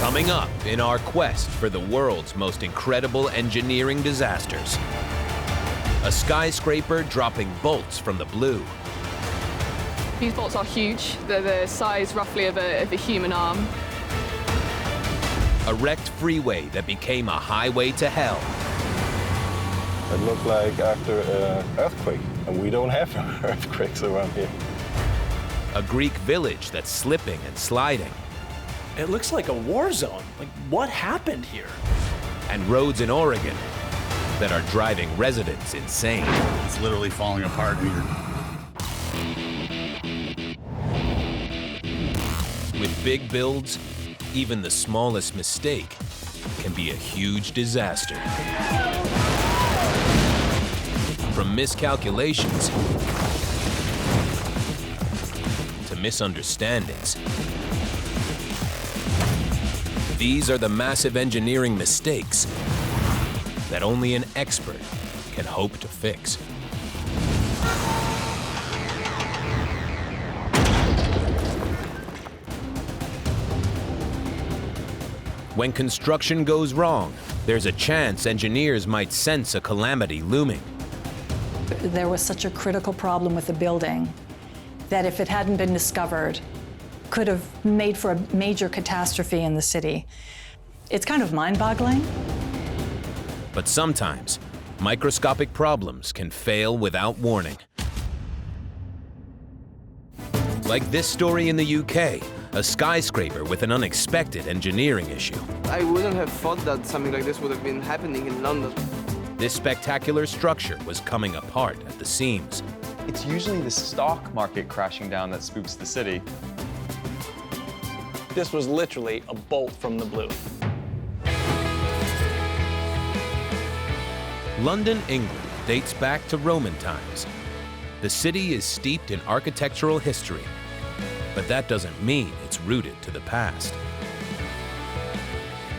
Coming up in our quest for the world's most incredible engineering disasters. A skyscraper dropping bolts from the blue. These bolts are huge. They're the size roughly of a human arm. A wrecked freeway that became a highway to hell. It looked like after an earthquake, and we don't have earthquakes around here. A Greek village that's slipping and sliding. It looks like a war zone. Like, what happened here? And roads in Oregon that are driving residents insane. It's literally falling apart here. With big builds, even the smallest mistake can be a huge disaster. From miscalculations to misunderstandings. These are the massive engineering mistakes that only an expert can hope to fix. When construction goes wrong, there's a chance engineers might sense a calamity looming. There was such a critical problem with the building that if it hadn't been discovered, could have made for a major catastrophe in the city. It's kind of mind-boggling. But sometimes, microscopic problems can fail without warning. Like this story in the UK, a skyscraper with an unexpected engineering issue. I wouldn't have thought that something like this would have been happening in London. This spectacular structure was coming apart at the seams. It's usually the stock market crashing down that spooks the city. This was literally a bolt from the blue. London, England dates back to Roman times. The city is steeped in architectural history, but that doesn't mean it's rooted to the past.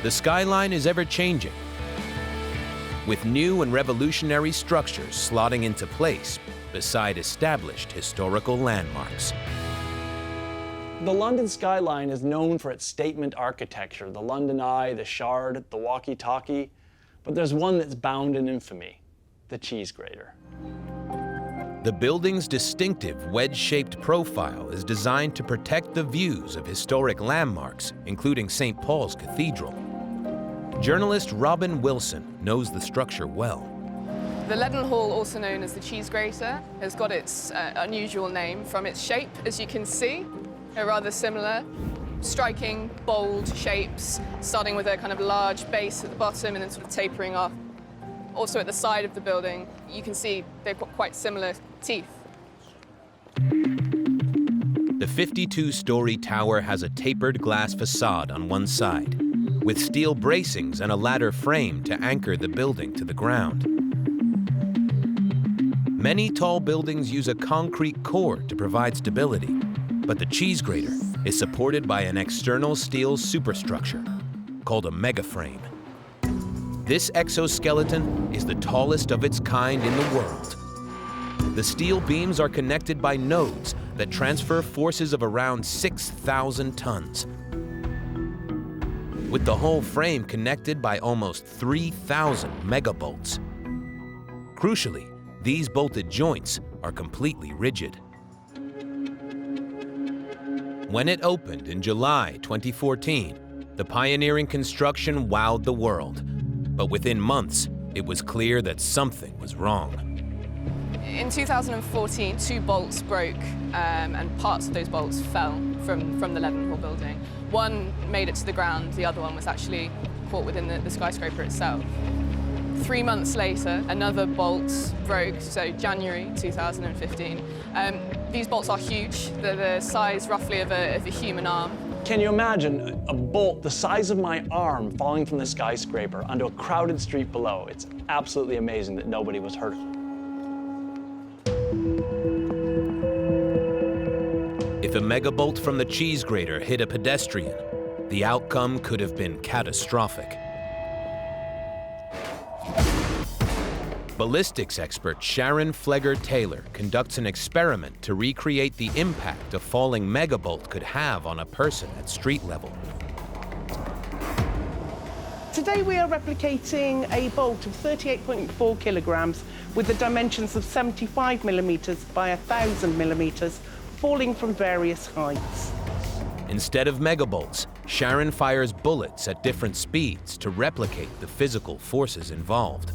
The skyline is ever-changing, with new and revolutionary structures slotting into place beside established historical landmarks. The London skyline is known for its statement architecture, the London Eye, the Shard, the walkie-talkie, but there's one that's bound in infamy, the Cheese Grater. The building's distinctive wedge-shaped profile is designed to protect the views of historic landmarks, including St. Paul's Cathedral. Journalist Robin Wilson knows the structure well. The Leadenhall, also known as the Cheese Grater, has got its unusual name from its shape. As you can see, they're rather similar. Striking, bold shapes, starting with a kind of large base at the bottom and then sort of tapering off. Also at the side of the building, you can see they've got quite similar teeth. The 52-story tower has a tapered glass facade on one side, with steel bracings and a ladder frame to anchor the building to the ground. Many tall buildings use a concrete core to provide stability, but the Cheese Grater is supported by an external steel superstructure called a megaframe. This exoskeleton is the tallest of its kind in the world. The steel beams are connected by nodes that transfer forces of around 6,000 tons, with the whole frame connected by almost 3,000 megabolts. Crucially, these bolted joints are completely rigid. When it opened in July 2014, the pioneering construction wowed the world. But within months, it was clear that something was wrong. In 2014, 2 bolts broke, and parts of those bolts fell from the Leadenhall building. One made it to the ground, the other one was actually caught within the skyscraper itself. 3 months later, another bolt broke, so January 2015. These bolts are huge. They're the size roughly of a human arm. Can you imagine a bolt the size of my arm falling from the skyscraper onto a crowded street below? It's absolutely amazing that nobody was hurt. If a megabolt from the Cheese Grater hit a pedestrian, the outcome could have been catastrophic. Ballistics expert Sharon Flegger-Taylor conducts an experiment to recreate the impact a falling megabolt could have on a person at street level. Today we are replicating a bolt of 38.4 kilograms with the dimensions of 75 millimeters by 1,000 millimeters, falling from various heights. Instead of megabolts, Sharon fires bullets at different speeds to replicate the physical forces involved.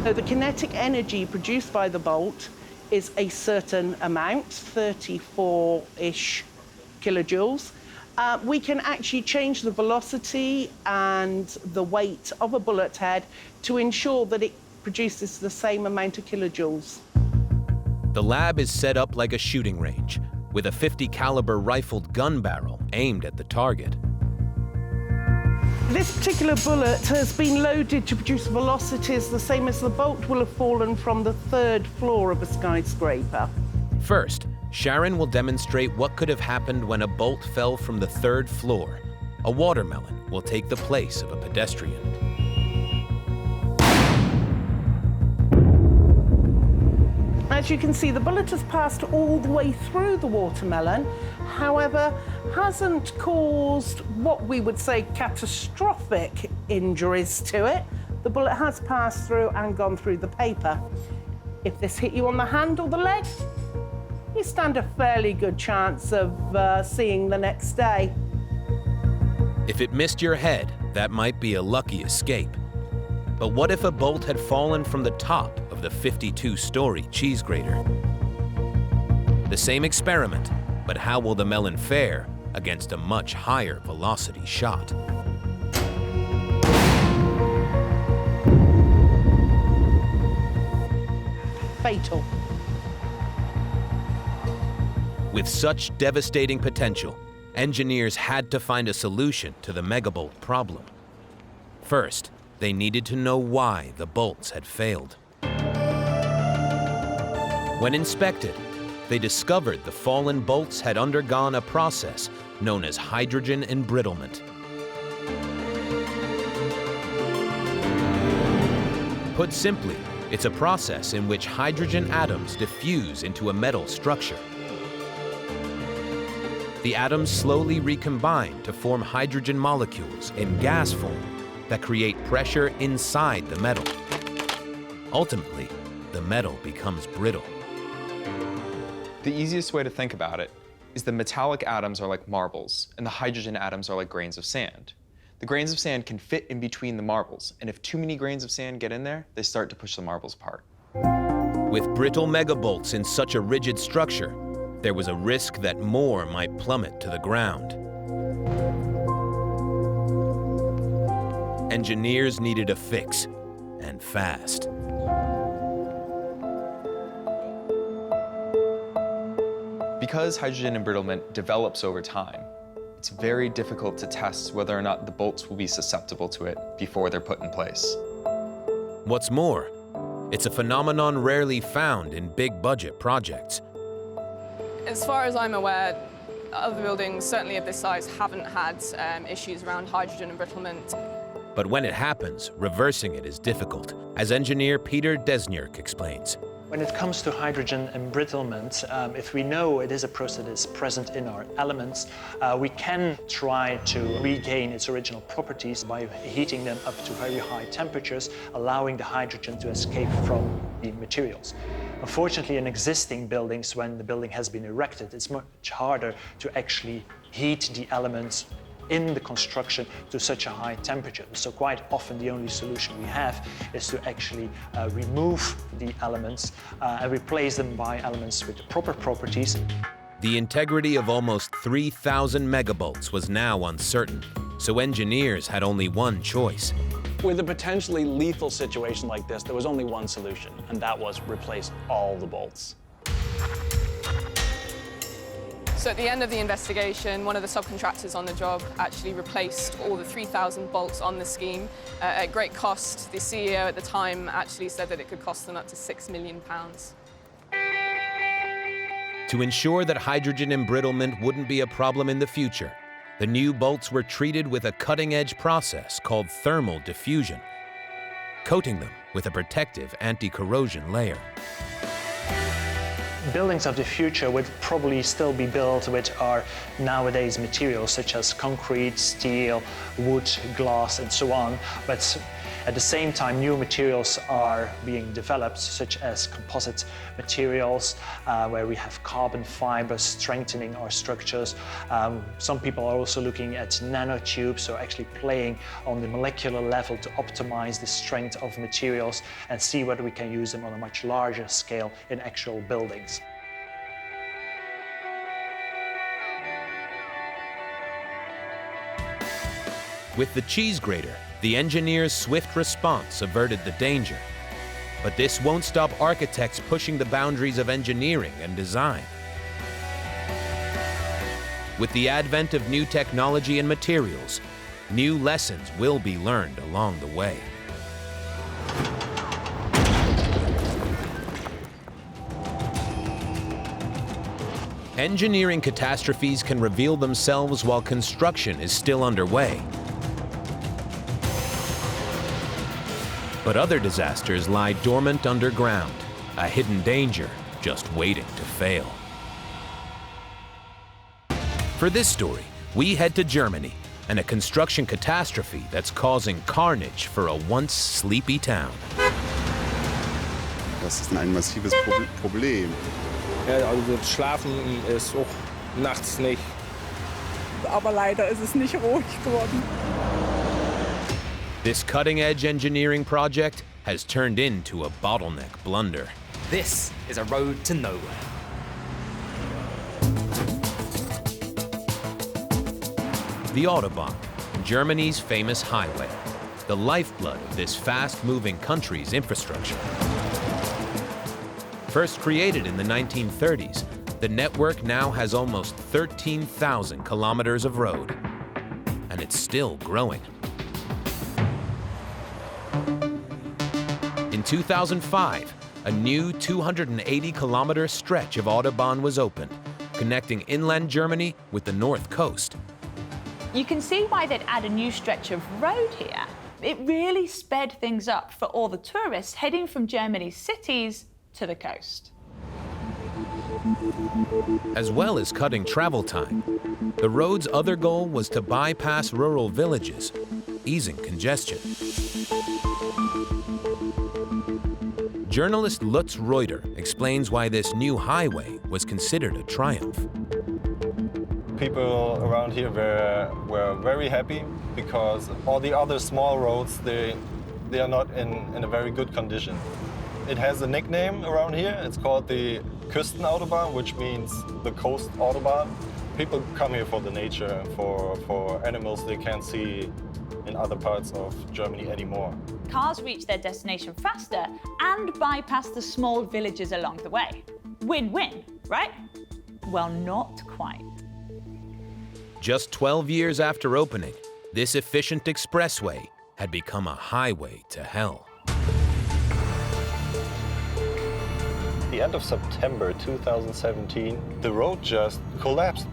So the kinetic energy produced by the bolt is a certain amount, 34-ish kilojoules. We can actually change the velocity and the weight of a bullet head to ensure that it produces the same amount of kilojoules. The lab is set up like a shooting range, with a .50 caliber rifled gun barrel aimed at the target. This particular bullet has been loaded to produce velocities the same as the bolt will have fallen from the 3rd floor of a skyscraper. First, Sharon will demonstrate what could have happened when a bolt fell from the 3rd floor. A watermelon will take the place of a pedestrian. As you can see, the bullet has passed all the way through the watermelon, however, hasn't caused what we would say catastrophic injuries to it. The bullet has passed through and gone through the paper. If this hit you on the hand or the leg, you stand a fairly good chance of seeing the next day. If it missed your head, that might be a lucky escape. But what if a bolt had fallen from the top of the 52-story Cheese Grater? The same experiment, but how will the melon fare against a much higher velocity shot? Fatal. With such devastating potential, engineers had to find a solution to the megabolt problem. First, they needed to know why the bolts had failed. When inspected, they discovered the fallen bolts had undergone a process known as hydrogen embrittlement. Put simply, it's a process in which hydrogen atoms diffuse into a metal structure. The atoms slowly recombine to form hydrogen molecules in gas form that create pressure inside the metal. Ultimately, the metal becomes brittle. The easiest way to think about it is the metallic atoms are like marbles, and the hydrogen atoms are like grains of sand. The grains of sand can fit in between the marbles, and if too many grains of sand get in there, they start to push the marbles apart. With brittle megabolts in such a rigid structure, there was a risk that more might plummet to the ground. Engineers needed a fix, and fast. Because hydrogen embrittlement develops over time, it's very difficult to test whether or not the bolts will be susceptible to it before they're put in place. What's more, it's a phenomenon rarely found in big-budget projects. As far as I'm aware, other buildings, certainly of this size, haven't had issues around hydrogen embrittlement. But when it happens, reversing it is difficult, as engineer Peter Desnierk explains. When it comes to hydrogen embrittlement, if we know it is a process that is present in our elements, we can try to regain its original properties by heating them up to very high temperatures, allowing the hydrogen to escape from the materials. Unfortunately, in existing buildings, when the building has been erected, it's much harder to actually heat the elements in the construction to such a high temperature. So quite often the only solution we have is to actually remove the elements and replace them by elements with the proper properties. The integrity of almost 3,000 megabolts was now uncertain, so engineers had only one choice. With a potentially lethal situation like this, there was only one solution, and that was replace all the bolts. So at the end of the investigation, one of the subcontractors on the job actually replaced all the 3,000 bolts on the scheme at great cost. The CEO at the time actually said that it could cost them up to £6 million. To ensure that hydrogen embrittlement wouldn't be a problem in the future, the new bolts were treated with a cutting-edge process called thermal diffusion, coating them with a protective anti-corrosion layer. buildings of the future would probably still be built with our nowadays materials such as concrete, steel, wood, glass, and so on. But at the same time, new materials are being developed, such as composite materials, where we have carbon fibers strengthening our structures. Some people are also looking at nanotubes, so actually playing on the molecular level to optimize the strength of materials and see whether we can use them on a much larger scale in actual buildings. With the Cheese Grater, the engineers' swift response averted the danger. But this won't stop architects pushing the boundaries of engineering and design. With the advent of new technology and materials, new lessons will be learned along the way. Engineering catastrophes can reveal themselves while construction is still underway. But other disasters lie dormant underground, a hidden danger just waiting to fail. For this story, we head to Germany and a construction catastrophe that's causing carnage for a once sleepy town. Das ist ein massives Problem. Ja, also schlafen ist auch nachts nicht. Aber leider ist es nicht ruhig geworden. This cutting-edge engineering project has turned into a bottleneck blunder. This is a road to nowhere. The autobahn, Germany's famous highway, the lifeblood of this fast-moving country's infrastructure. First created in the 1930s, the network now has almost 13,000 kilometers of road, and it's still growing. In 2005, a new 280-kilometer stretch of autobahn was opened, connecting inland Germany with the north coast. You can see why they'd add a new stretch of road here. It really sped things up for all the tourists heading from Germany's cities to the coast. As well as cutting travel time, the road's other goal was to bypass rural villages, easing congestion. Journalist Lutz Reuter explains why this new highway was considered a triumph. People around here were very happy because all the other small roads, they are not in a very good condition. It has a nickname around here. It's called the Küstenautobahn, which means the coast autobahn. People come here for the nature, for animals they can't see in other parts of Germany anymore. Cars reach their destination faster and bypass the small villages along the way. Win-win, right? Well, not quite. Just 12 years after opening, this efficient expressway had become a highway to hell. At the end of September 2017, the road just collapsed.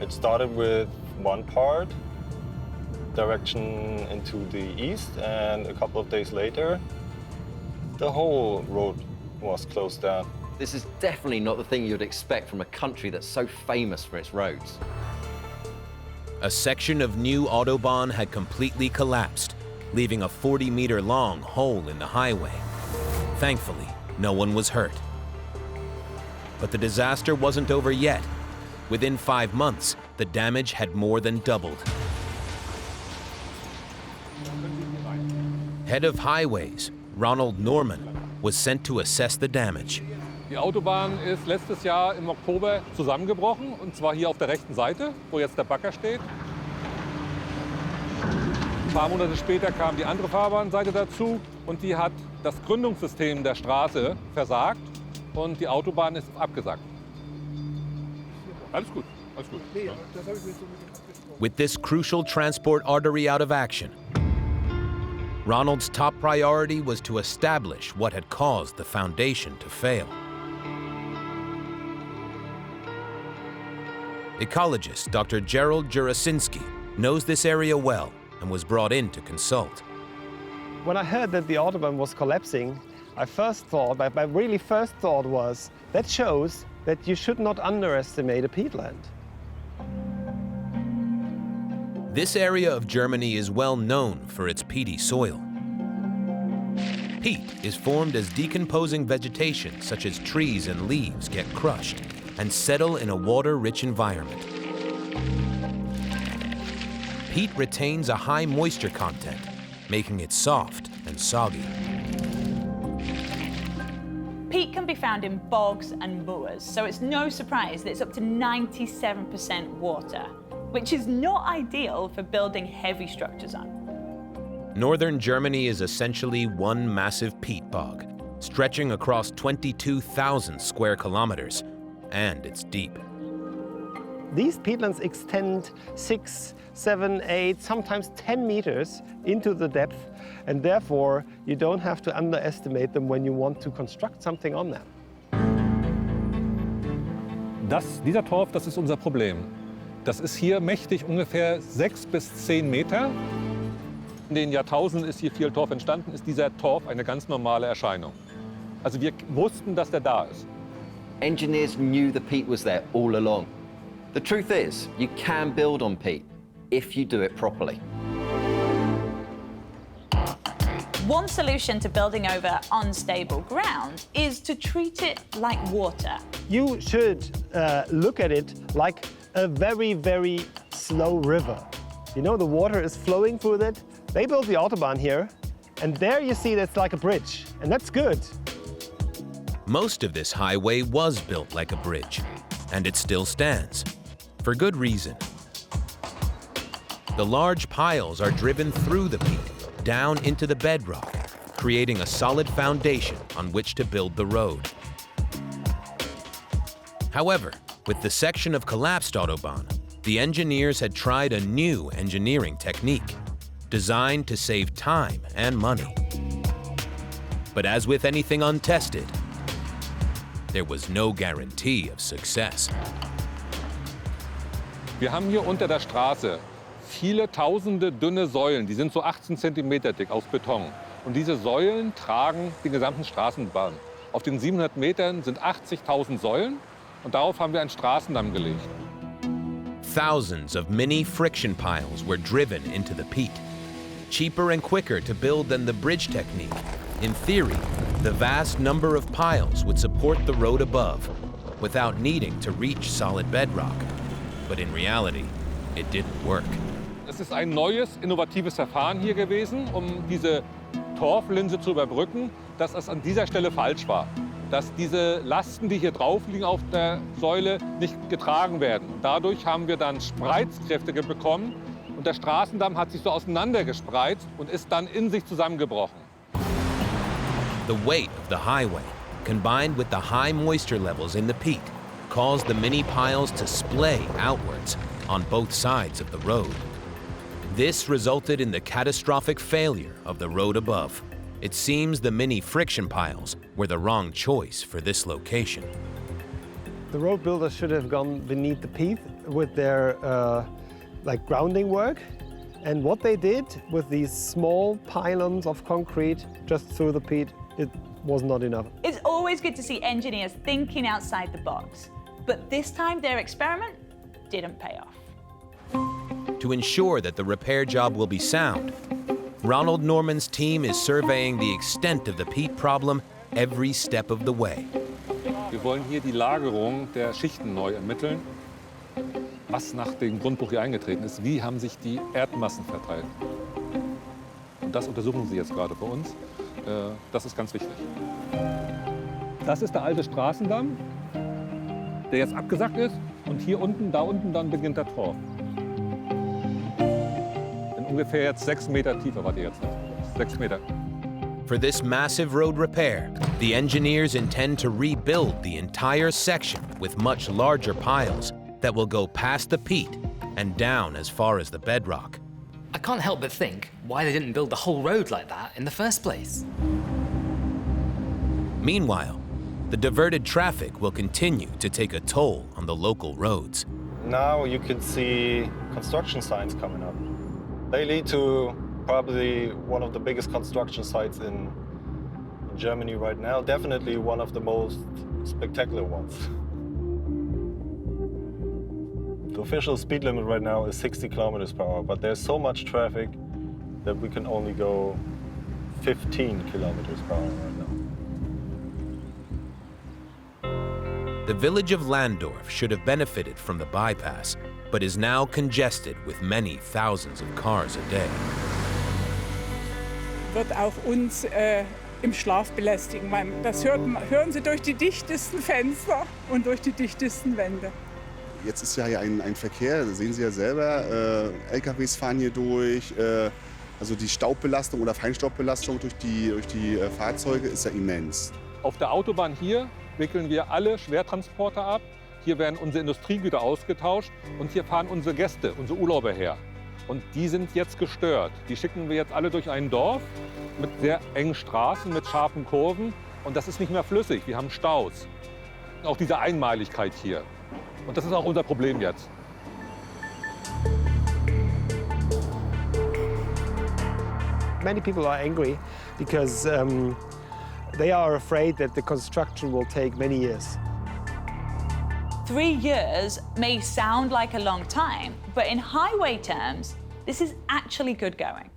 It started with one part, direction into the east, and a couple of days later, the whole road was closed down. This is definitely not the thing you'd expect from a country that's so famous for its roads. A section of new autobahn had completely collapsed, leaving a 40-meter-long hole in the highway. Thankfully, no one was hurt. But the disaster wasn't over yet. Within 5 months, the damage had more than doubled. Head of Highways, Ronald Norman, was sent to assess the damage. Die Autobahn ist letztes Jahr im Oktober zusammengebrochen, und zwar hier auf der rechten Seite, wo jetzt der Bagger steht. Ein paar Monate später kam die andere Fahrbahnseite dazu und die hat das Gründungssystem der Straße versagt und die Autobahn ist abgesackt. Alles gut, alles gut. With this crucial transport artery out of action, Ronald's top priority was to establish what had caused the foundation to fail. Ecologist Dr. Gerald Jurasinski knows this area well and was brought in to consult. When I heard that the autobahn was collapsing, my really first thought was, that shows that you should not underestimate a peatland. This area of Germany is well known for its peaty soil. Peat is formed as decomposing vegetation such as trees and leaves get crushed and settle in a water-rich environment. Peat retains a high moisture content, making it soft and soggy. Peat can be found in bogs and moors, so it's no surprise that it's up to 97% water, which is not ideal for building heavy structures on. Northern Germany is essentially one massive peat bog, stretching across 22,000 square kilometers, and it's deep. These peatlands extend 6, 7, 8, sometimes 10 meters into the depth, and therefore you don't have to underestimate them when you want to construct something on them. Dieser Torf, das ist unser Problem. Das ist hier mächtig, ungefähr 6 bis 10 Meter. In den Jahrtausenden ist hier viel Torf entstanden, ist dieser Torf eine ganz normale Erscheinung. Also wir wussten, dass der da ist. Engineers knew the peat was there all along. The truth is, you can build on peat if you do it properly. One solution to building over unstable ground is to treat it like water. You should look at it like a very, very slow river. You know, the water is flowing through it. They built the autobahn here, and there you see that's like a bridge, and that's good. Most of this highway was built like a bridge, and it still stands, for good reason. The large piles are driven through the peat, down into the bedrock, creating a solid foundation on which to build the road. However, with the section of collapsed autobahn, the engineers had tried a new engineering technique, designed to save time and money. But as with anything untested, there was no guarantee of success. Wir haben hier unter der Straße viele tausende dünne Säulen, die sind so 18 Zentimeter dick aus Beton. Und diese Säulen tragen den gesamten Straßenbahn. Auf den 700 Metern sind 80.000 Säulen und darauf haben wir einen Straßendamm gelegt. Thousands of mini friction piles were driven into the peat. Cheaper and quicker to build than the bridge technique. In theory, the vast number of piles would support the road above without needing to reach solid bedrock. But in reality, it didn't work. Es ist ein neues, innovatives Verfahren hier gewesen, um diese Torflinse zu überbrücken, dass es an dieser Stelle falsch war. Dass diese Lasten, die hier drauf liegen auf der Säule, nicht getragen werden. Dadurch haben wir dann Spreizkräfte bekommen und der Straßendamm hat sich so auseinandergespreizt und ist dann in sich zusammengebrochen. The weight of the highway, combined with the high moisture levels in the peat, caused the mini piles to splay outwards on both sides of the road. This resulted in the catastrophic failure of the road above. It seems the mini friction piles were the wrong choice for this location. The road builders should have gone beneath the peat with their grounding work. And what they did with these small pylons of concrete just through the peat, it was not enough. It's always good to see engineers thinking outside the box, but this time their experiment didn't pay off. To ensure that the repair job will be sound, Ronald Norman's team is surveying the extent of the peat problem every step of the way. Wir wollen hier die Lagerung der Schichten neu ermitteln. Was nach dem Grundbruch hier eingetreten ist, wie haben sich die Erdmassen verteilt. Und das untersuchen sie jetzt gerade für uns. Das ist ganz wichtig. Das ist der alte Straßendamm, der jetzt abgesackt ist. Und hier unten, da unten, dann beginnt der Torf. In ungefähr jetzt 6 Meter tiefer war die jetzt. 6 Meter. For this massive road repair, the engineers intend to rebuild the entire section with much larger piles that will go past the peat and down as far as the bedrock. I can't help but think why they didn't build the whole road like that in the first place. Meanwhile, the diverted traffic will continue to take a toll on the local roads. Now you can see construction signs coming up. They lead to probably one of the biggest construction sites in in Germany right now. Definitely one of the most spectacular ones. The official speed limit right now is 60 kilometers per hour, but there's so much traffic that we can only go 15 kilometers per hour right now. The village of Landorf should have benefited from the bypass, but is now congested with many thousands of cars a day. Wird auch uns im Schlaf belästigen. Das hören Sie durch die dichtesten Fenster und durch die dichtesten Wände. Jetzt ist ja hier ein Verkehr, das sehen Sie ja selber. LKWs fahren hier durch. Also die Staubbelastung oder Feinstaubbelastung durch die Fahrzeuge ist ja immens. Auf der Autobahn hier wickeln wir alle Schwertransporter ab. Hier werden unsere Industriegüter ausgetauscht und hier fahren unsere Gäste, unsere Urlauber her. Und die sind jetzt gestört. Die schicken wir jetzt alle durch ein Dorf mit sehr engen Straßen, mit scharfen Kurven. Und das ist nicht mehr flüssig, wir haben Staus. Auch diese Einmaligkeit hier. Und das ist auch unser Problem jetzt. Many people are angry because they are afraid that the construction will take many years. 3 years may sound like a long time, but in highway terms, this is actually good going.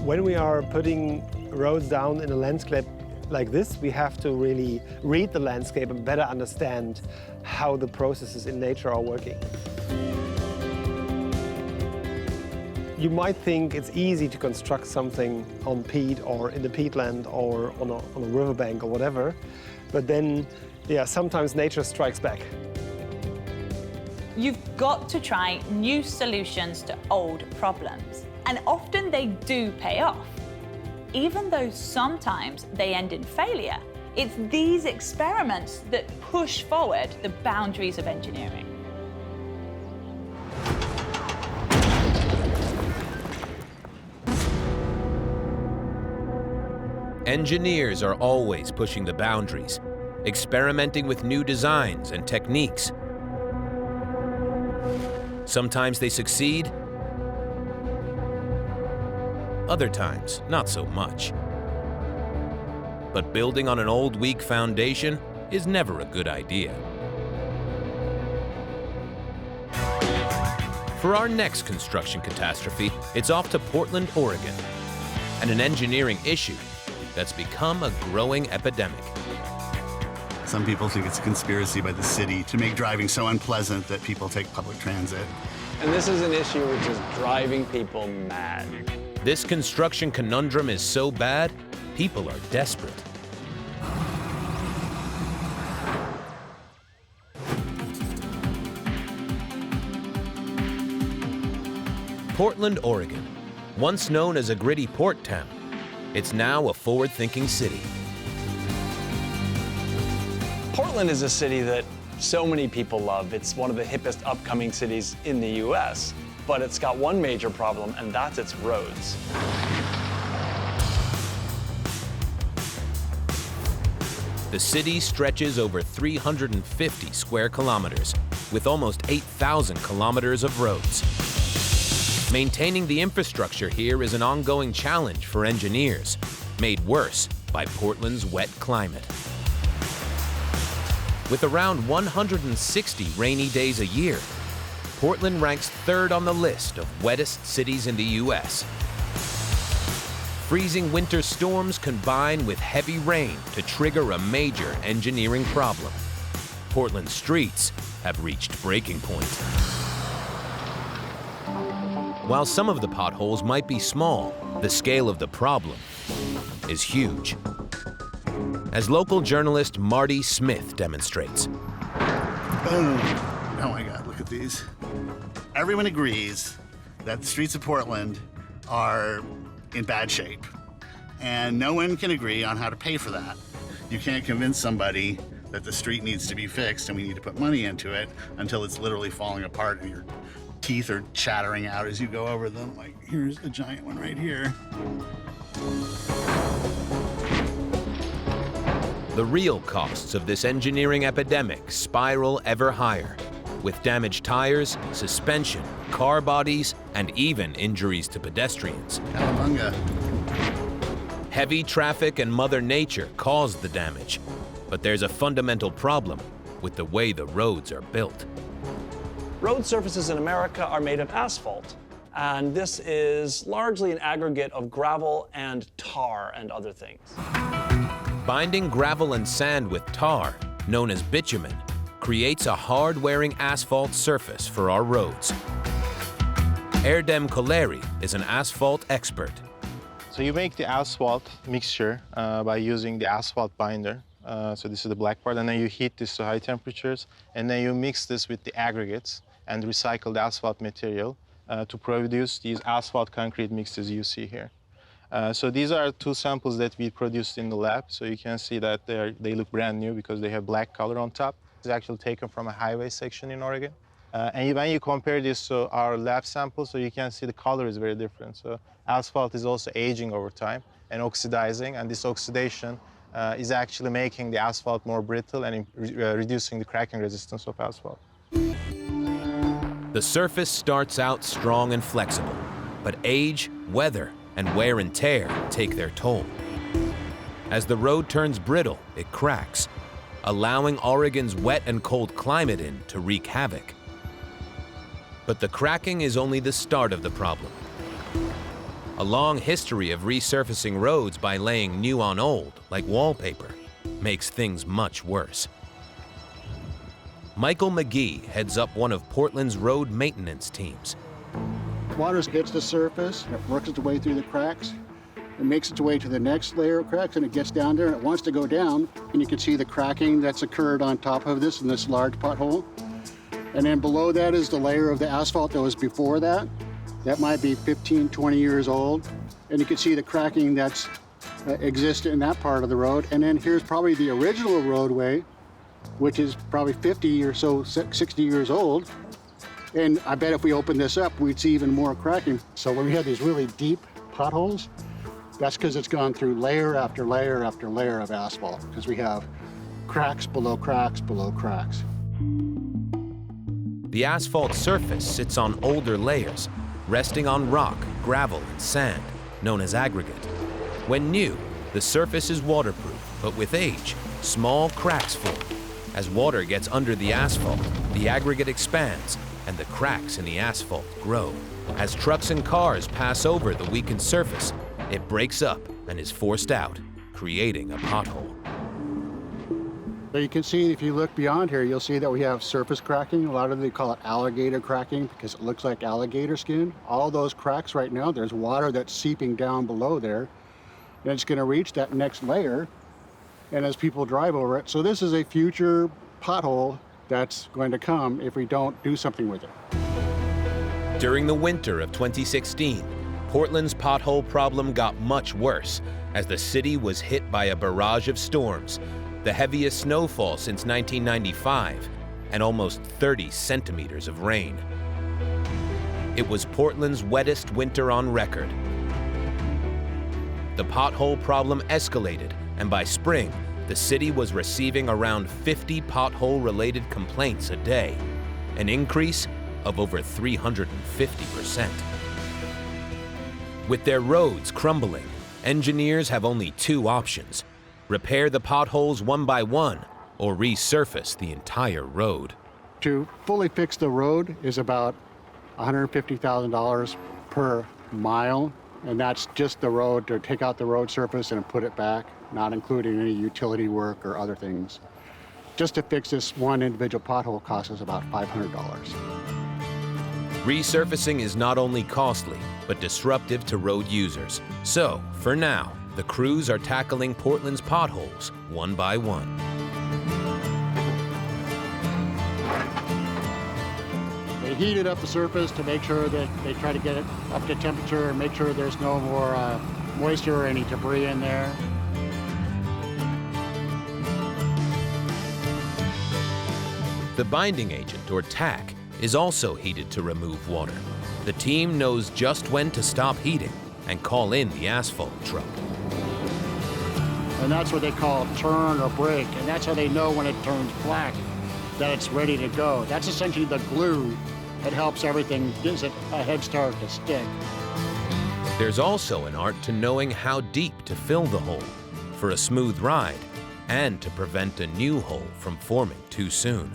When we are putting roads down in a landscape like this, we have to really read the landscape and better understand how the processes in nature are working. You might think it's easy to construct something on peat or in the peatland or on a riverbank or whatever, but then, yeah, sometimes nature strikes back. You've got to try new solutions to old problems, and often they do pay off. Even though sometimes they end in failure, it's these experiments that push forward the boundaries of engineering. Engineers are always pushing the boundaries, experimenting with new designs and techniques. Sometimes they succeed, other times not so much. But building on an old, weak foundation is never a good idea. For our next construction catastrophe, it's off to Portland, Oregon, and an engineering issue that's become a growing epidemic. Some people think it's a conspiracy by the city to make driving so unpleasant that people take public transit. And this is an issue which is driving people mad. This construction conundrum is so bad, people are desperate. Portland, Oregon, once known as a gritty port town, it's now a forward-thinking city. Portland is a city that so many people love. It's one of the hippest upcoming cities in the US, but it's got one major problem, and that's its roads. The city stretches over 350 square kilometers, with almost 8,000 kilometers of roads. Maintaining the infrastructure here is an ongoing challenge for engineers, made worse by Portland's wet climate. With around 160 rainy days a year, Portland ranks third on the list of wettest cities in the US. Freezing winter storms combine with heavy rain to trigger a major engineering problem. Portland's streets have reached breaking point. While some of the potholes might be small, the scale of the problem is huge. As local journalist Marty Smith demonstrates. Boom. Oh my God, look at these. Everyone agrees that the streets of Portland are in bad shape, and no one can agree on how to pay for that. You can't convince somebody that the street needs to be fixed and we need to put money into it until it's literally falling apart and your teeth are chattering out as you go over them. Like, here's a giant one right here. The real costs of this engineering epidemic spiral ever higher, with damaged tires, suspension, car bodies, and even injuries to pedestrians. Cowabunga. Heavy traffic and Mother Nature caused the damage, but there's a fundamental problem with the way the roads are built. Road surfaces in America are made of asphalt, and this is largely an aggregate of gravel and tar and other things. Binding gravel and sand with tar, known as bitumen, creates a hard-wearing asphalt surface for our roads. Erdem Koleri is an asphalt expert. So you make the asphalt mixture by using the asphalt binder. So this is the black part, and then you heat this to high temperatures, and then you mix this with the aggregates and recycle the asphalt material to produce these asphalt concrete mixes you see here. So these are two samples that we produced in the lab. So you can see that they look brand new because they have black color on top. It's actually taken from a highway section in Oregon. And when you compare this to our lab sample, so you can see the color is very different. So asphalt is also aging over time and oxidizing, and this oxidation is actually making the asphalt more brittle and reducing the cracking resistance of asphalt. The surface starts out strong and flexible, but age, weather, and wear and tear take their toll. As the road turns brittle, it cracks, allowing Oregon's wet and cold climate in to wreak havoc. But the cracking is only the start of the problem. A long history of resurfacing roads by laying new on old, like wallpaper, makes things much worse. Michael McGee heads up one of Portland's road maintenance teams. Water hits the surface, it works its way through the cracks, it makes its way to the next layer of cracks, and it gets down there, and it wants to go down, and you can see the cracking that's occurred on top of this in this large pothole. And then below that is the layer of the asphalt that was before that. That might be 15, 20 years old. And you can see the cracking that's existed in that part of the road. And then here's probably the original roadway, which is probably 50 or so, 60 years old. And I bet if we opened this up, we'd see even more cracking. So when we have these really deep potholes, that's because it's gone through layer after layer after layer of asphalt, because we have cracks below cracks below cracks. The asphalt surface sits on older layers, resting on rock, gravel, and sand, known as aggregate. When new, the surface is waterproof, but with age, small cracks form. As water gets under the asphalt, the aggregate expands, and the cracks in the asphalt grow. As trucks and cars pass over the weakened surface, it breaks up and is forced out, creating a pothole. So you can see, if you look beyond here, you'll see that we have surface cracking. A lot of them call it alligator cracking because it looks like alligator skin. All those cracks right now, there's water that's seeping down below there, and it's going to reach that next layer, and as people drive over it. So this is a future pothole that's going to come if we don't do something with it. During the winter of 2016, Portland's pothole problem got much worse as the city was hit by a barrage of storms, the heaviest snowfall since 1995, and almost 30 centimeters of rain. It was Portland's wettest winter on record. The pothole problem escalated, and by spring, the city was receiving around 50 pothole-related complaints a day, an increase of over 350%. With their roads crumbling, engineers have only two options: repair the potholes one by one, or resurface the entire road. To fully fix the road is about $150,000 per mile, and that's just the road, to take out the road surface and put it back, not including any utility work or other things. Just to fix this one individual pothole costs us about $500. Resurfacing is not only costly, but disruptive to road users. So, for now, the crews are tackling Portland's potholes one by one. They heated up the surface to make sure that they try to get it up to temperature and make sure there's no more moisture or any debris in there. The binding agent, or tack, is also heated to remove water. The team knows just when to stop heating and call in the asphalt truck. And that's what they call turn or break, and that's how they know when it turns black that it's ready to go. That's essentially the glue that helps everything, gives it a head start to stick. There's also an art to knowing how deep to fill the hole for a smooth ride and to prevent a new hole from forming too soon.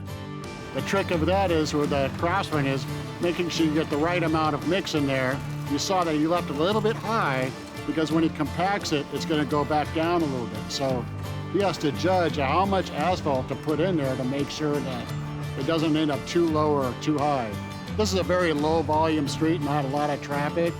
The trick of that is, with the craftsman, is making sure you get the right amount of mix in there. You saw that you left it a little bit high because when he compacts it, it's going to go back down a little bit. So he has to judge how much asphalt to put in there to make sure that it doesn't end up too low or too high. This is a very low volume street, not a lot of traffic,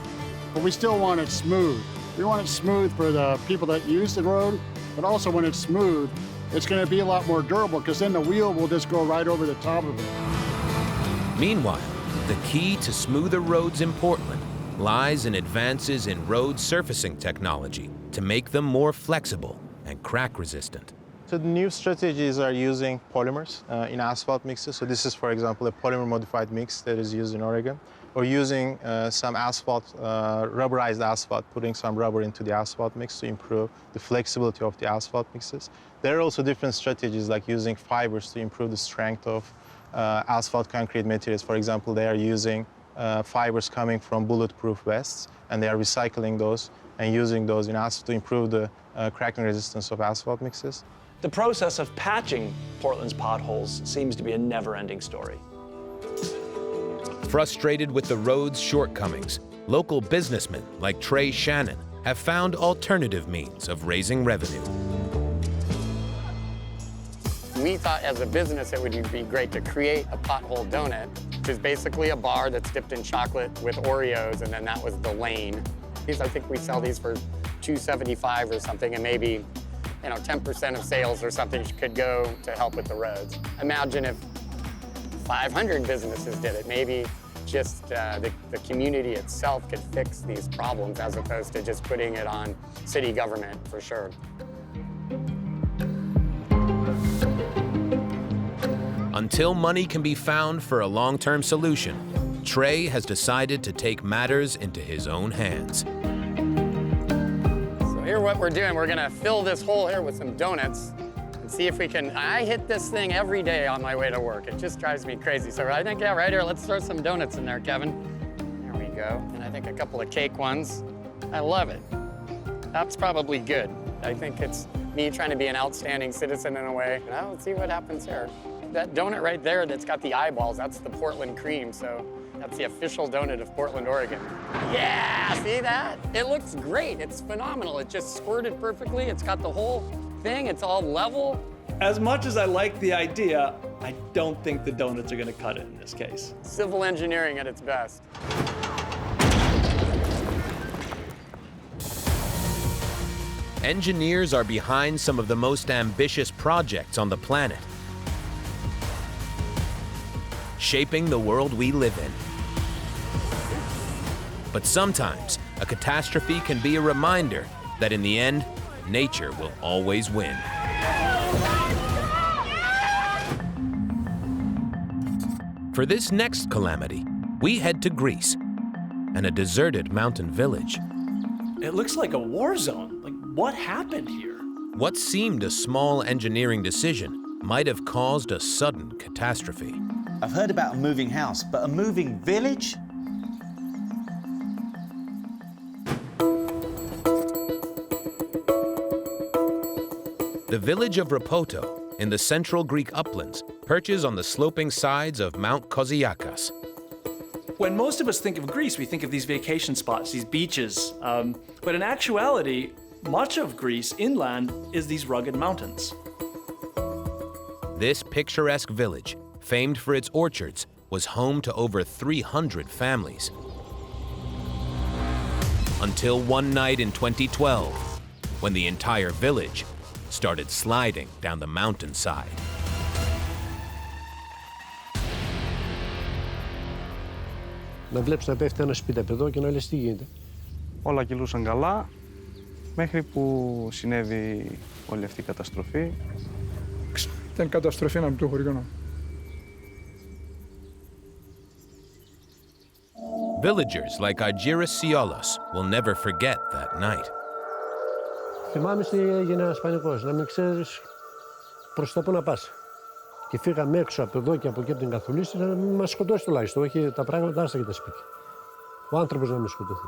but we still want it smooth. We want it smooth for the people that use the road, but also when it's smooth, it's going to be a lot more durable because then the wheel will just go right over the top of it. Meanwhile, the key to smoother roads in Portland lies in advances in road surfacing technology to make them more flexible and crack resistant. So the new strategies are using polymers in asphalt mixes. So this is, for example, a polymer modified mix that is used in Oregon, or using some asphalt, rubberized asphalt, putting some rubber into the asphalt mix to improve the flexibility of the asphalt mixes. There are also different strategies like using fibers to improve the strength of asphalt concrete materials. For example, they are using fibers coming from bulletproof vests, and they are recycling those and using those in asphalt to improve the cracking resistance of asphalt mixes. The process of patching Portland's potholes seems to be a never-ending story. Frustrated with the road's shortcomings, local businessmen like Trey Shannon have found alternative means of raising revenue. We thought as a business it would be great to create a pothole donut, which is basically a bar that's dipped in chocolate with Oreos, and then that was the lane. I think we sell these for $2.75 or something, and maybe 10% of sales or something could go to help with the roads. Imagine if 500 businesses did it. Maybe just the community itself could fix these problems as opposed to just putting it on city government, for sure. Until money can be found for a long-term solution, Trey has decided to take matters into his own hands. So here what we're doing, we're gonna fill this hole here with some donuts and see if we can. I hit this thing every day on my way to work. It just drives me crazy. So I think, yeah, right here, let's throw some donuts in there, Kevin. There we go. And I think a couple of cake ones. I love it. That's probably good. I think it's me trying to be an outstanding citizen in a way. Now let's see what happens here. That donut right there that's got the eyeballs, that's the Portland cream. So that's the official donut of Portland, Oregon. Yeah, see that? It looks great. It's phenomenal. It just squirted perfectly. It's got the whole thing. It's all level. As much as I like the idea, I don't think the donuts are going to cut it in this case. Civil engineering at its best. Engineers are behind some of the most ambitious projects on the planet, shaping the world we live in. But sometimes, a catastrophe can be a reminder that in the end, nature will always win. For this next calamity, we head to Greece and a deserted mountain village. It looks like a war zone. Like, what happened here? What seemed a small engineering decision might have caused a sudden catastrophe. I've heard about a moving house, but a moving village? The village of Rapoto, in the central Greek uplands, perches on the sloping sides of Mount Koziakas. When most of us think of Greece, we think of these vacation spots, these beaches. But in actuality, much of Greece inland is these rugged mountains. This picturesque village, famed for its orchards, was home to over 300 families. Until one night in 2012, when the entire village started sliding down the mountainside. Να βλέπεις να πέφτει ένα σπιταπεδό και να λες τι γίνεται. Όλα κυλούσαν καλά, μέχρι που συνέβη όλη αυτή η καταστροφή. Ήταν καταστροφή από το χωριό. Villagers like Argyris Siolos will never forget that night. Θυμάμαι ότι έγινε ένας πανικός, να μην ξέρεις προς τα πού να πας. Και φύγαμε έξω από εδώ και από εκεί από την καθολίστρια να μην μας σκοτώσει τουλάχιστον, όχι τα πράγματα άστα για τα σπίτια. Ο άνθρωπος να μην σκοτωθεί.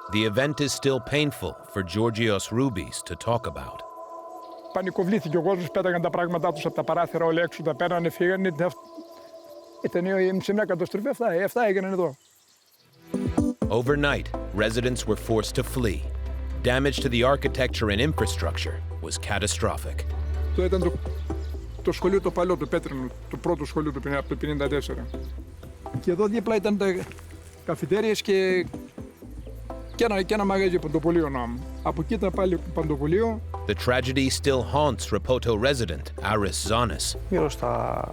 The event is still painful for Georgios Roubis to talk about. Πανικοβλήθηκε ο κόσμος, πέταγαν τα πράγματά τους από τα παράθυρα, όλοι έξω τα πέρανε, φύγανε. Ήταν σε μια καταστροφή, αυτά έγιναν εδώ. Overnight, residents were forced to flee. Damage to the architecture and infrastructure was catastrophic. Το ήταν το σχολείο το παλιό, το πέτρινο, το πρώτο σχολείο από το 1954. Και εδώ δίπλα ήταν τα καφετέριες και ένα μαγαζί παντοπολίων. Από εκεί ήταν πάλι παντοπολίο. The tragedy still haunts Rapoto resident Aris Zonis. Γύρω στα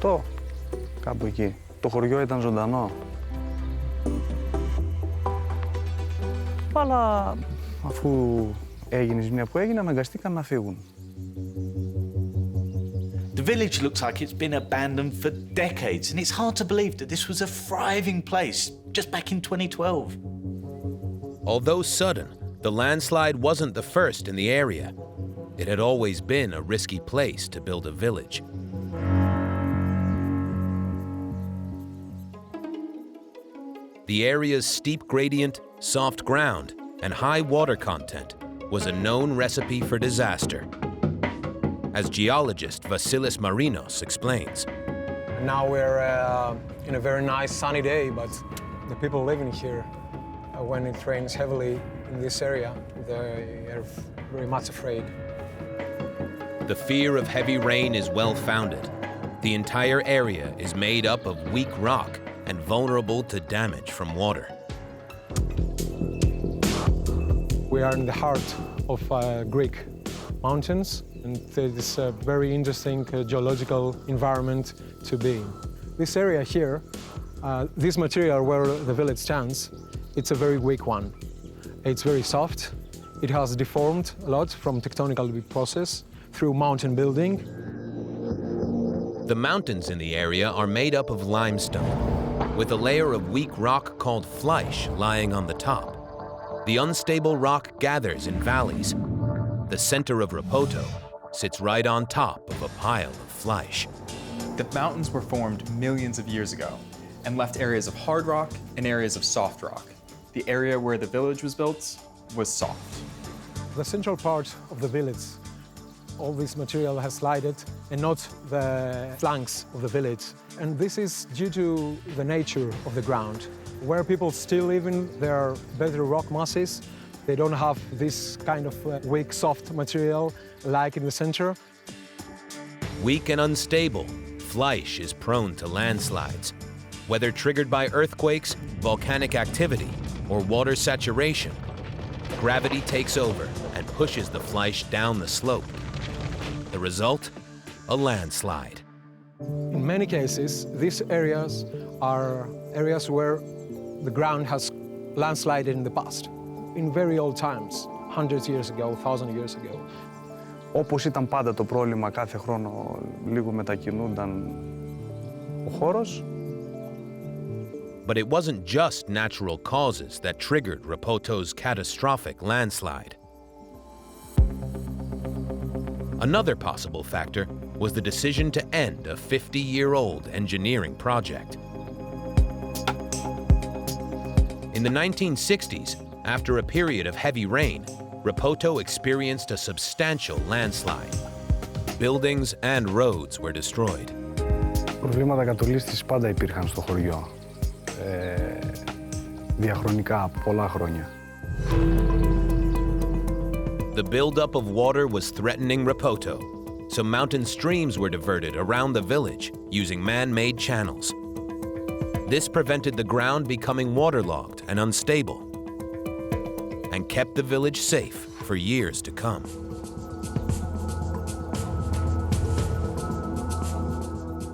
100, κάπου εκεί. Το χωριό ήταν ζωντανό. Αλλά αφού έγινε η ζημιά που έγινε, αναγκαστήκαν να φύγουν. The village looks like it's been abandoned for decades, and it's hard to believe that this was a thriving place just back in 2012. Although sudden, the landslide wasn't the first in the area. It had always been a risky place to build a village. The area's steep gradient, soft ground, and high water content was a known recipe for disaster. As geologist Vasilis Marinos explains. Now we're in a very nice sunny day, but the people living here, when it rains heavily in this area, they are very much afraid. The fear of heavy rain is well-founded. The entire area is made up of weak rock and vulnerable to damage from water. We are in the heart of Greek mountains, and it is a very interesting geological environment to be in. This area here, this material where the village stands, it's a very weak one. It's very soft. It has deformed a lot from tectonical process through mountain building. The mountains in the area are made up of limestone, with a layer of weak rock called fleisch lying on the top. The unstable rock gathers in valleys. The center of Rapoto sits right on top of a pile of fleisch. The mountains were formed millions of years ago and left areas of hard rock and areas of soft rock. The area where the village was built was soft. The central part of the village, all this material has slided and not the flanks of the village. And this is due to the nature of the ground. Where people still live in, there are better rock masses. They don't have this kind of weak, soft material like in the center. Weak and unstable, fleisch is prone to landslides. Whether triggered by earthquakes, volcanic activity, or water saturation, gravity takes over and pushes the fleisch down the slope. The result? A landslide. In many cases, these areas are areas where the ground has landslided in the past, in very old times, hundreds years ago, 1,000 years ago. Όπως ήταν πάντα το πρόβλημα, κάθε χρόνο λίγο μετακινούνταν ο χώρος. But it wasn't just natural causes that triggered Rapoto's catastrophic landslide. Another possible factor was the decision to end a 50-year-old engineering project. In the 1960s, after a period of heavy rain, Rapoto experienced a substantial landslide. Buildings and roads were destroyed. Προβλήματα κατολίσθησης πάντα υπήρχαν στο χωριό. Διαχρονικά, πολλά χρόνια. The buildup of water was threatening Rapoto, so mountain streams were diverted around the village using man-made channels. This prevented the ground becoming waterlogged and unstable, and kept the village safe for years to come.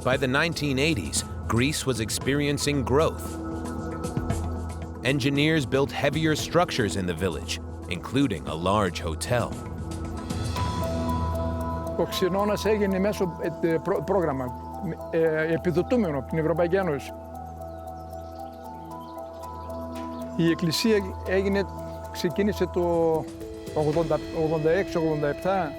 By the 1980s, Greece was experiencing growth. Engineers built heavier structures in the village, including a large hotel. Ο Ξενώνας έγινε μέσω πρόγραμμα επιδοτούμενο από την Ευρωπαϊκή Ένωση. Η εκκλησία ξεκίνησε το 86-87.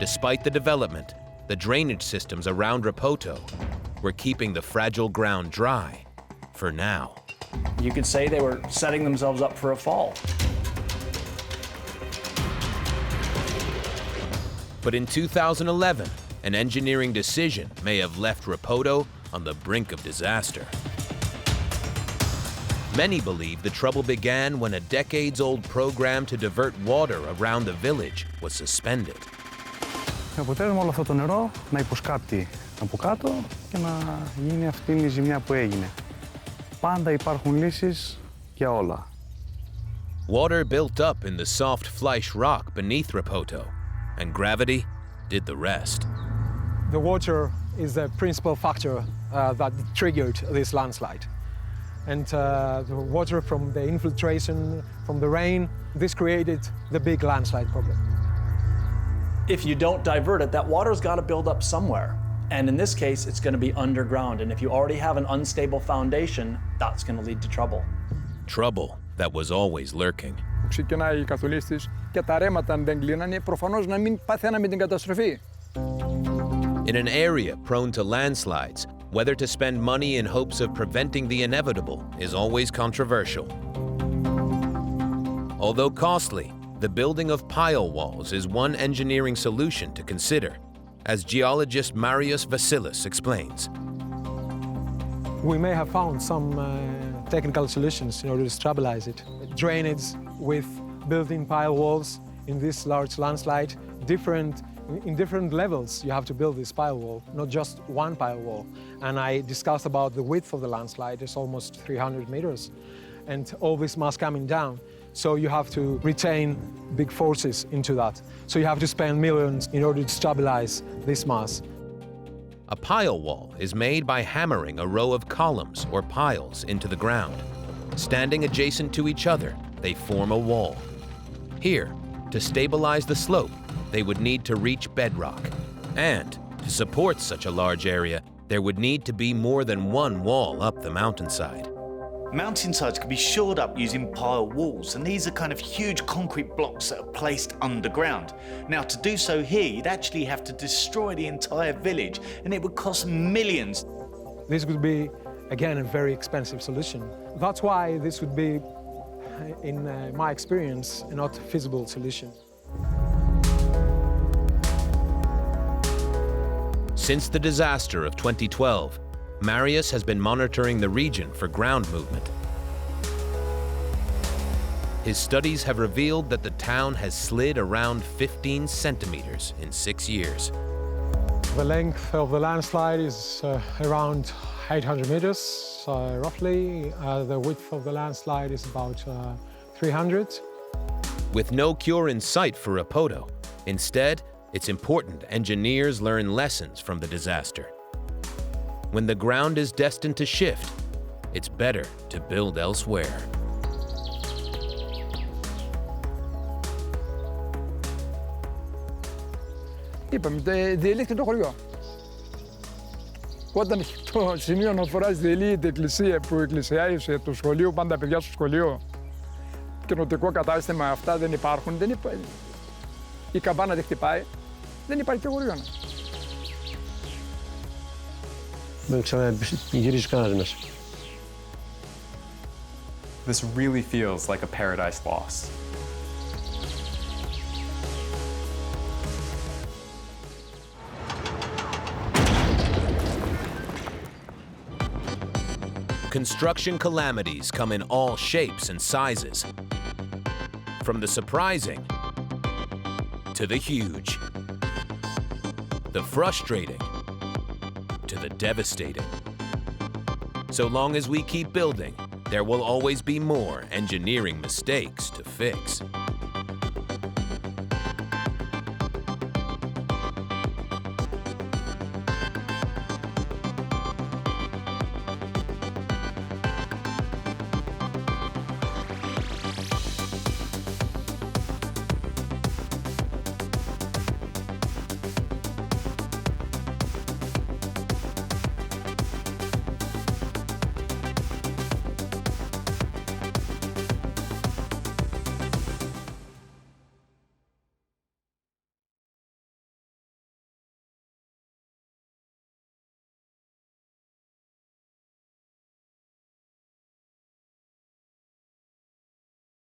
Despite the development, the drainage systems around Rapoto were keeping the fragile ground dry for now. You could say they were setting themselves up for a fall. But in 2011, an engineering decision may have left Rapoto on the brink of disaster. Many believe the trouble began when a decades-old program to divert water around the village was suspended. Με αποτέλεσμα όλο αυτό το νερό να υποσκάπτει από κάτω και να γίνει αυτή η ζημιά που έγινε. Πάντα υπάρχουν λύσεις για όλα. Water built up in the soft fleisch rock beneath Rapoto, and gravity did the rest. The water is the principal factor that triggered this landslide. And the water from the infiltration, from the rain, this created the big landslide problem. If you don't divert it, that water's got to build up somewhere. And in this case, it's going to be underground. And if you already have an unstable foundation, that's going to lead to trouble. Trouble that was always lurking. Ξεκινάει η καθολής της και τα ρέματα αν δεν κλείνανε, προφανώς να μην παθαίναμε την καταστροφή. In an area prone to landslides, whether to spend money in hopes of preventing the inevitable is always controversial. Although costly, the building of pile walls is one engineering solution to consider, as geologist Marius Vasilis explains. We may have found some technical solutions in order to stabilize it. Drainage with built-in pile walls in this large landslide, in different levels you have to build this pile wall, not just one pile wall. And I discussed about the width of the landslide, it's almost 300 meters, and all this mass coming down. So you have to retain big forces into that. So you have to spend millions in order to stabilize this mass. A pile wall is made by hammering a row of columns or piles into the ground. Standing adjacent to each other, they form a wall. Here, to stabilize the slope, they would need to reach bedrock. And to support such a large area, there would need to be more than one wall up the mountainside. Mountainsides can be shored up using pile walls, and these are kind of huge concrete blocks that are placed underground. Now, to do so here, you'd actually have to destroy the entire village, and it would cost millions. This would be, again, a very expensive solution. That's why this would be, in my experience, a not feasible solution. Since the disaster of 2012, Marius has been monitoring the region for ground movement. His studies have revealed that the town has slid around 15 centimeters in 6 years. The length of the landslide is around 800 meters, roughly. The width of the landslide is about 300. With no cure in sight for Rapoto, instead, it's important engineers learn lessons from the disaster. When the ground is destined to shift, it's better to build elsewhere. Είπαμε, διελύθηκε το χωριό. Όταν το σημείο αναφοράς διελύεται η εκκλησία που εκκλησιάζησε το σχολείο, πάντα παιδιά στο σχολείο, κοινοτικό κατάστημα, αυτά δεν υπάρχουν, η καμπάνα δεν χτυπάει, δεν υπάρχει και χωριό. Δεν ξαναγυρίζει κανένας μέσα. This really feels like a paradise lost. Construction calamities come in all shapes and sizes, from the surprising to the huge, the frustrating to the devastating. So long as we keep building, there will always be more engineering mistakes to fix.